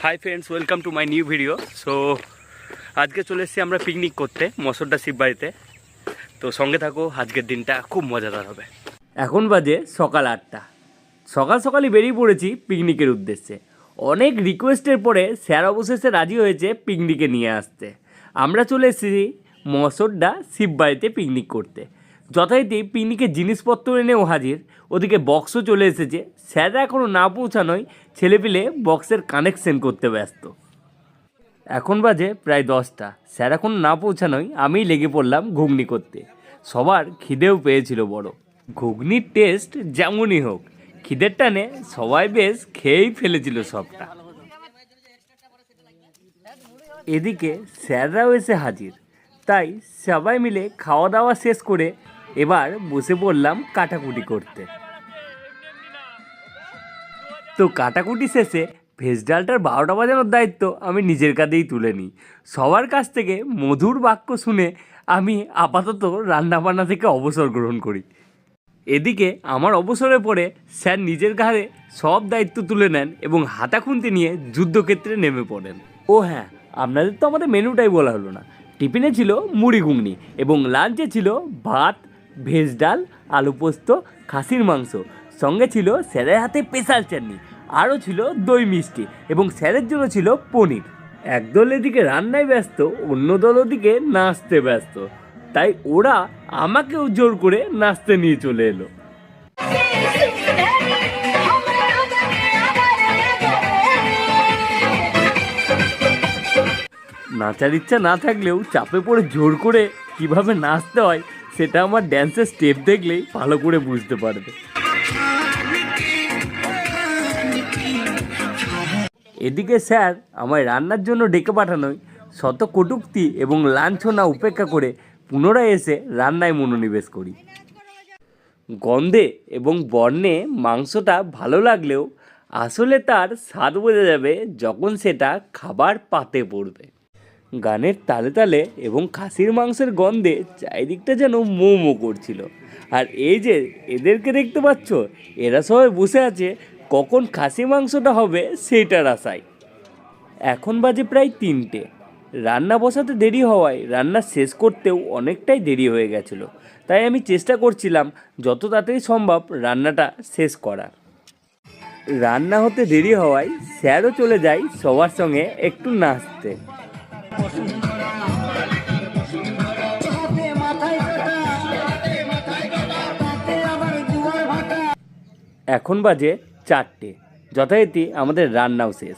Hi friends, welcome to my new video. So আজকে চলে এসেছি আমরা পিকনিক করতে মসরডা শিব বাড়িতে। তো সঙ্গে থাকো, আজকের দিনটা খুব মজাদার হবে। এখন বাজে সকাল 8টা। সকাল সকালই বেরিয়ে পড়েছি পিকনিকের উদ্দেশ্যে। অনেক রিকোয়েস্টের পরে স্যার অবশেষে রাজি হয়েছে পিকনিকে নিয়ে আসতে। আমরা চলে এসেছি মসরডা শিব বাড়িতে পিকনিক করতে। যথারীতি পিকনিকের জিনিসপত্র এনেও হাজির, ওদিকে বক্সও চলে এসেছে। স্যাররা এখনও না পৌঁছানোয় ছেলেপিলে বক্সের কানেকশন করতে ব্যস্ত। এখন বাজে প্রায় 10টা। স্যার এখন না পৌঁছানোয় আমিই লেগে পড়লাম ঘুগনি করতে। সবার খিদেও পেয়েছিল বড়। ঘুগনির টেস্ট যেমনই হোক, খিদের টানে সবাই বেশ খেয়েই ফেলেছিল সবটা। এদিকে স্যাররাও এসে হাজির, তাই সবাই মিলে খাওয়া দাওয়া শেষ করে এবার বসে পড়লাম কাটাকুটি করতে। তো কাটাকুটি শেষে ভেজ ডালটার 12টা বাজানোর দায়িত্ব আমি নিজের কাঁধেই তুলে নিই। সবার কাছ থেকে মধুর বাক্য শুনে আমি আপাতত রান্নাবান্না থেকে অবসর গ্রহণ করি। এদিকে আমার অবসরের পরে স্যার নিজের ঘাড়ে সব দায়িত্ব তুলে নেন এবং হাতা খুন্তি নিয়ে যুদ্ধক্ষেত্রে নেমে পড়েন। ও হ্যাঁ, আপনাদের তো আমাদের মেনুটাই বলা হলো না। টিফিনে ছিল মুড়ি ঘুগনি এবং লাঞ্চে ছিল ভাত, ভেজ ডাল, আলু পোস্ত, খাসির মাংস, সঙ্গে ছিল স্যারের হাতে স্পেশাল চাটনি, আরও ছিল দই মিষ্টি এবং স্যারের জন্য ছিল পনির। একদল এদিকে রান্নায় ব্যস্ত, অন্য দল ওদিকে নাচতে ব্যস্ত, তাই ওরা আমাকেও জোর করে নাচতে নিয়ে চলে এলো। নাচার ইচ্ছা না থাকলেও চাপে পড়ে জোর করে কিভাবে নাচতে হয় সেটা আমার ড্যান্সের স্টেপ দেখলেই ভালো করে বুঝতে পারবে। এদিকে স্যার আমায় রান্নার জন্য ডেকে পাঠানোয় শত কটূক্তি এবং লাঞ্ছনা উপেক্ষা করে পুনরায় এসে রান্নায় মনোনিবেশ করি। গন্ধে এবং বর্ণে মাংসটা ভালো লাগলেও আসলে তার স্বাদ বোঝা যাবে যখন সেটা খাবার পাতে পড়বে। গানের তালে তালে এবং খাসির মাংসের গন্ধে চারিদিকটা যেন মো মো করছিল। আর এই যে এদেরকে দেখতে পাচ্ছ, এরা সবাই বসে আছে কখন খাসি মাংসটা হবে সেইটার আশায়। এখন বাজে প্রায় 3টে। রান্না বসাতে দেরি হওয়ায় রান্না শেষ করতেও অনেকটাই দেরি হয়ে গেছিলো, তাই আমি চেষ্টা করছিলাম যত তাড়াতাড়ি সম্ভব রান্নাটা শেষ করার। রান্না হতে দেরি হওয়ায় স্যারও চলে যায় সবার সঙ্গে একটু নাচতে। এখন বাজে 4টে। যথারীতি আমাদের রান্নাও শেষ।